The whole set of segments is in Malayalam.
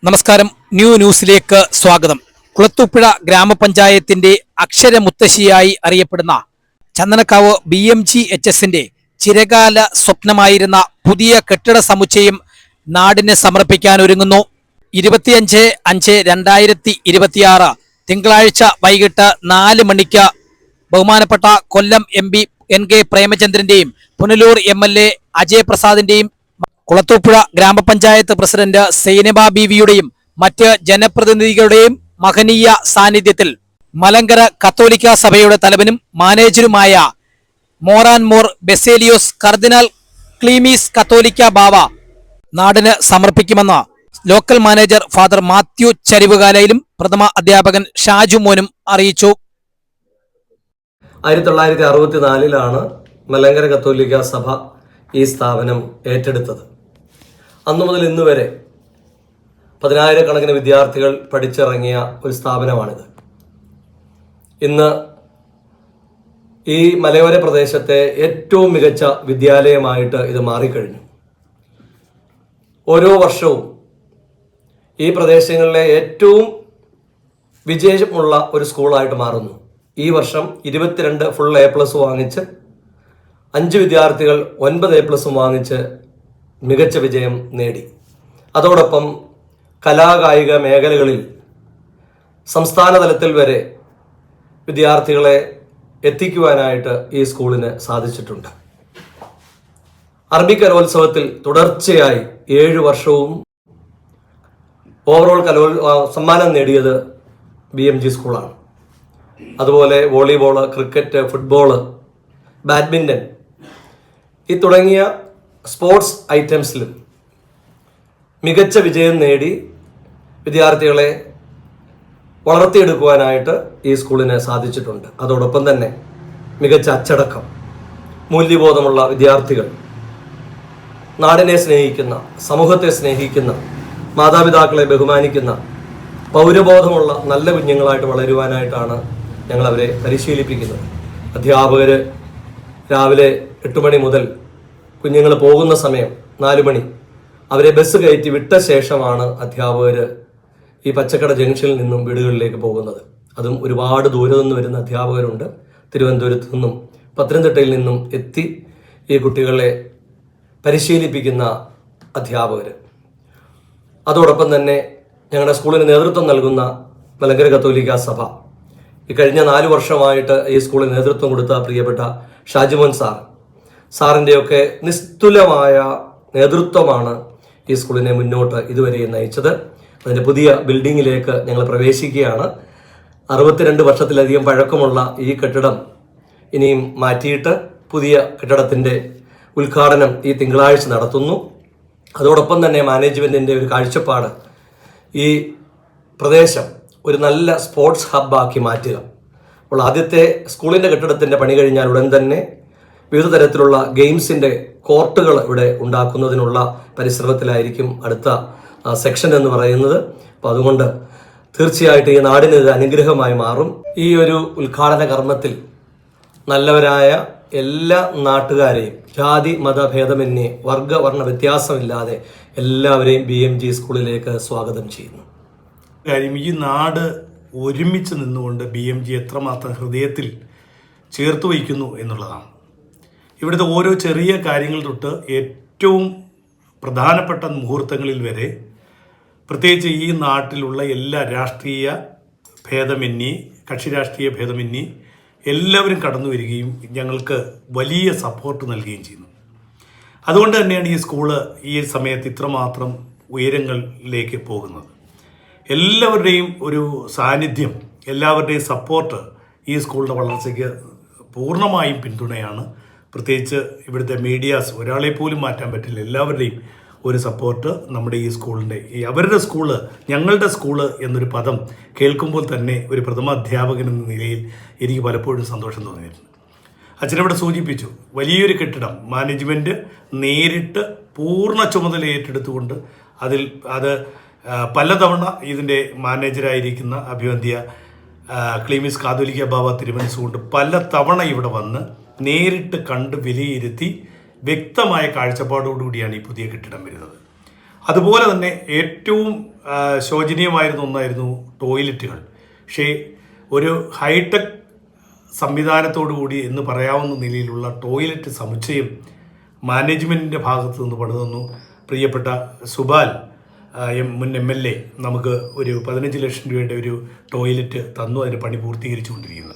നമസ്കാരം. ന്യൂസിലേക്ക് സ്വാഗതം. കുളത്തൂപ്പുഴ ഗ്രാമപഞ്ചായത്തിന്റെ അക്ഷരമുത്തശ്ശിയായി അറിയപ്പെടുന്ന ചന്ദനക്കാവ് BMGHSന്റെ ചിരകാല സ്വപ്നമായിരുന്ന പുതിയ കെട്ടിട സമുച്ചയം നാടിന് സമർപ്പിക്കാൻ ഒരുങ്ങുന്നു. 25/5/2026 തിങ്കളാഴ്ച വൈകിട്ട് 4 മണിക്ക് ബഹുമാനപ്പെട്ട കൊല്ലം MP NK പ്രേമചന്ദ്രന്റെയും Punalur MLA Ajay പ്രസാദിന്റെയും Kulathupuzha ഗ്രാമപഞ്ചായത്ത് പ്രസിഡന്റ് സൈനബ ബീവിയുടെയും മറ്റ് ജനപ്രതിനിധികളുടെയും മഹനീയ സാന്നിധ്യത്തിൽ മലങ്കര കത്തോലിക്ക സഭയുടെ തലവനും മാനേജരുമായ മോറാൻമോർ ബെസേലിയോസ് കർദിനാൾ ക്ലീമീസ് കത്തോലിക്ക ബാവ നാടിന് സമർപ്പിക്കുമെന്ന് ലോക്കൽ മാനേജർ ഫാദർ മാത്യു ചരിവുകാലയിലും പ്രഥമ അധ്യാപകൻ ഷാജു മോനും അറിയിച്ചു. 1964 മലങ്കര കത്തോലിക്ക സഭ ഈ സ്ഥാപനം ഏറ്റെടുത്തത്. അന്നു മുതൽ ഇന്ന് വരെ 10,000-കണക്കിന് വിദ്യാർത്ഥികൾ പഠിച്ചിറങ്ങിയ ഒരു സ്ഥാപനമാണിത്. ഇന്ന് ഈ മലയോര പ്രദേശത്തെ ഏറ്റവും മികച്ച വിദ്യാലയമായിട്ട് ഇത് മാറിക്കഴിഞ്ഞു. ഓരോ വർഷവും ഈ പ്രദേശങ്ങളിലെ ഏറ്റവും വിജയമുള്ള ഒരു സ്കൂളായിട്ട് മാറുന്നു. ഈ വർഷം 22 ഫുൾ A+ വാങ്ങിച്ച് 5 വിദ്യാർത്ഥികൾ 9 A+ വാങ്ങിച്ച് മികച്ച വിജയം നേടി. അതോടൊപ്പം കലാകായിക മേഖലകളിൽ സംസ്ഥാന തലത്തിൽ വരെ വിദ്യാർത്ഥികളെ എത്തിക്കുവാനായിട്ട് ഈ സ്കൂളിന് സാധിച്ചിട്ടുണ്ട്. അറബി കലോത്സവത്തിൽ തുടർച്ചയായി 7 വർഷവും ഓവറോൾ സമ്മാനം നേടിയത് BMG സ്കൂളാണ്. അതുപോലെ വോളിബോള്, ക്രിക്കറ്റ്, ഫുട്ബോള്, ബാഡ്മിൻ്റൺ ഈ തുടങ്ങിയ സ്പോർട്സ് ഐറ്റംസിലും മികച്ച വിജയം നേടി വിദ്യാർത്ഥികളെ വളർത്തിയെടുക്കുവാനായിട്ട് ഈ സ്കൂളിന് സാധിച്ചിട്ടുണ്ട്. അതോടൊപ്പം തന്നെ മികച്ച അച്ചടക്കം, മൂല്യബോധമുള്ള വിദ്യാർത്ഥികൾ, നാടിനെ സ്നേഹിക്കുന്ന, സമൂഹത്തെ സ്നേഹിക്കുന്ന, മാതാപിതാക്കളെ ബഹുമാനിക്കുന്ന, പൗരബോധമുള്ള നല്ല കുഞ്ഞുങ്ങളായിട്ട് വളരുവാനായിട്ടാണ് ഞങ്ങൾ അവരെ പരിശീലിപ്പിക്കുന്നത്. അധ്യാപകർ രാവിലെ 8 മണി മുതൽ കുഞ്ഞുങ്ങൾ പോകുന്ന സമയം 4 മണി അവരെ ബസ് കയറ്റി വിട്ട ശേഷമാണ് അധ്യാപകർ ഈ പച്ചക്കട ജംഗ്ഷനിൽ നിന്നും വീടുകളിലേക്ക് പോകുന്നത്. അതും ഒരുപാട് ദൂരെ നിന്ന് വരുന്ന അധ്യാപകരുണ്ട്. തിരുവനന്തപുരത്ത് നിന്നും പത്തനംതിട്ടയിൽ നിന്നും എത്തി ഈ കുട്ടികളെ പരിശീലിപ്പിക്കുന്ന അധ്യാപകർ. അതോടൊപ്പം തന്നെ ഞങ്ങളുടെ സ്കൂളിന് നേതൃത്വം നൽകുന്ന മലങ്കര കത്തോലിക്ക സഭ ഈ കഴിഞ്ഞ 4 വർഷമായിട്ട് ഈ സ്കൂളിന് നേതൃത്വം കൊടുത്ത പ്രിയപ്പെട്ട ഷാജിമോൻ സാറിൻ്റെയൊക്കെ നിസ്തുലമായ നേതൃത്വമാണ് ഈ സ്കൂളിനെ മുന്നോട്ട് ഇതുവരെ നയിച്ചത്. അതിൻ്റെ പുതിയ ബിൽഡിങ്ങിലേക്ക് ഞങ്ങൾ പ്രവേശിക്കുകയാണ്. 62 വർഷത്തിലധികം പഴക്കമുള്ള ഈ കെട്ടിടം ഇനിയും മാറ്റിയിട്ട് പുതിയ കെട്ടിടത്തിൻ്റെ ഉദ്ഘാടനം ഈ തിങ്കളാഴ്ച നടത്തുന്നു. അതോടൊപ്പം തന്നെ മാനേജ്മെൻറ്റിൻ്റെ ഒരു കാഴ്ചപ്പാട് ഈ പ്രദേശം ഒരു നല്ല സ്പോർട്സ് ഹബ്ബാക്കി മാറ്റുക. അപ്പോൾ ആദ്യത്തെ സ്കൂളിൻ്റെ കെട്ടിടത്തിൻ്റെ പണി കഴിഞ്ഞാൽ ഉടൻ തന്നെ വിവിധ തരത്തിലുള്ള ഗെയിംസിൻ്റെ കോർട്ടുകൾ ഇവിടെ ഉണ്ടാക്കുന്നതിനുള്ള പരിശ്രമത്തിലായിരിക്കും അടുത്ത സെക്ഷൻ എന്ന് പറയുന്നത്. അപ്പോൾ അതുകൊണ്ട് തീർച്ചയായിട്ടും ഈ നാടിന് ഒരു അനുഗ്രഹമായി മാറും. ഈ ഒരു ഉദ്ഘാടന കർമ്മത്തിൽ നല്ലവരായ എല്ലാ നാട്ടുകാരെയും ജാതി മതഭേദമന്യേ വർഗവർണ്ണ വ്യത്യാസമില്ലാതെ എല്ലാവരെയും BMG സ്കൂളിലേക്ക് സ്വാഗതം ചെയ്യുന്നു. കാര്യം ഈ നാട് ഒരുമിച്ച് നിന്നുകൊണ്ട് BMG എത്രമാത്രം ഹൃദയത്തിൽ ചേർത്ത് വയ്ക്കുന്നു എന്നുള്ളതാണ്. ഇവിടുത്തെ ഓരോ ചെറിയ കാര്യങ്ങൾ തൊട്ട് ഏറ്റവും പ്രധാനപ്പെട്ട മുഹൂർത്തങ്ങളിൽ വരെ, പ്രത്യേകിച്ച് ഈ നാട്ടിലുള്ള എല്ലാ രാഷ്ട്രീയ ഭേദമന്യേ, കക്ഷി രാഷ്ട്രീയ ഭേദമന്യേ എല്ലാവരും കടന്നു വരികയും ഞങ്ങൾക്ക് വലിയ സപ്പോർട്ട് നൽകുകയും ചെയ്യുന്നു. അതുകൊണ്ട് തന്നെയാണ് ഈ സ്കൂള് ഈ സമയത്ത് ഇത്രമാത്രം ഉയരങ്ങളിലേക്ക് പോകുന്നത്. എല്ലാവരുടെയും ഒരു സാന്നിധ്യം, എല്ലാവരുടെയും സപ്പോർട്ട് ഈ സ്കൂളിൻ്റെ വളർച്ചയ്ക്ക് പൂർണ്ണമായും പിന്തുണയാണ്. പ്രത്യേകിച്ച് ഇവിടുത്തെ മീഡിയാസ്, ഒരാളെ പോലും മാറ്റാൻ പറ്റില്ല. എല്ലാവരുടെയും ഒരു സപ്പോർട്ട് നമ്മുടെ ഈ സ്കൂളിൻ്റെ, അവരുടെ സ്കൂള്, ഞങ്ങളുടെ സ്കൂള് എന്നൊരു പദം കേൾക്കുമ്പോൾ തന്നെ ഒരു പ്രഥമ അധ്യാപകൻ എന്ന നിലയിൽ എനിക്ക് പലപ്പോഴും സന്തോഷം തോന്നിയിരുന്നു. അച്ഛനവിടെ സൂചിപ്പിച്ചു, വലിയൊരു കെട്ടിടം മാനേജ്മെൻറ്റ് നേരിട്ട് പൂർണ്ണ ചുമതല ഏറ്റെടുത്തുകൊണ്ട് അത് പലതവണ ഇതിൻ്റെ മാനേജരായിരിക്കുന്ന അഭിവന്ധ്യ ക്ലീമീസ് കാതോലിക്ക ബാവ തിരുമനസ്സുകൊണ്ട് പല തവണ ഇവിടെ വന്ന് നേരിട്ട് കണ്ട് വിലയിരുത്തി വ്യക്തമായ കാഴ്ചപ്പാടോടുകൂടിയാണ് ഈ പുതിയ കെട്ടിടം വരുന്നത്. അതുപോലെ തന്നെ ഏറ്റവും ശോചനീയമായിരുന്ന ഒന്നായിരുന്നു ടോയ്ലറ്റുകൾ. പക്ഷേ ഒരു ഹൈടെക് സംവിധാനത്തോടു കൂടി എന്ന് പറയാവുന്ന നിലയിലുള്ള ടോയ്ലറ്റ് സമുച്ചയം മാനേജ്മെൻറ്റിൻ്റെ ഭാഗത്തു നിന്ന് പണിതന്നു. പ്രിയപ്പെട്ട സുബാൽ മുൻ MLA നമുക്ക് ഒരു 15 ലക്ഷം രൂപയുടെ ഒരു ടോയ്ലറ്റ് തന്നു. അതിന് പണി പൂർത്തീകരിച്ചുകൊണ്ടിരിക്കുന്നു.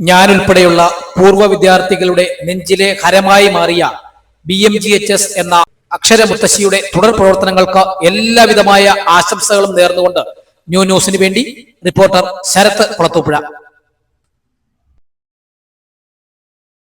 ഞാനുൾപ്പെടെയുള്ള പൂർവ്വ വിദ്യാർത്ഥികളുടെ നെഞ്ചിലെ ഹരമായി മാറിയ BMGHS എന്ന അക്ഷരമുത്തശ്ശിയുടെ തുടർ പ്രവർത്തനങ്ങൾക്ക് എല്ലാവിധമായ ആശംസകളും നേർന്നുകൊണ്ട് ന്യൂസിന് വേണ്ടി റിപ്പോർട്ടർ ശരത് കുളത്തൂപ്പുഴ.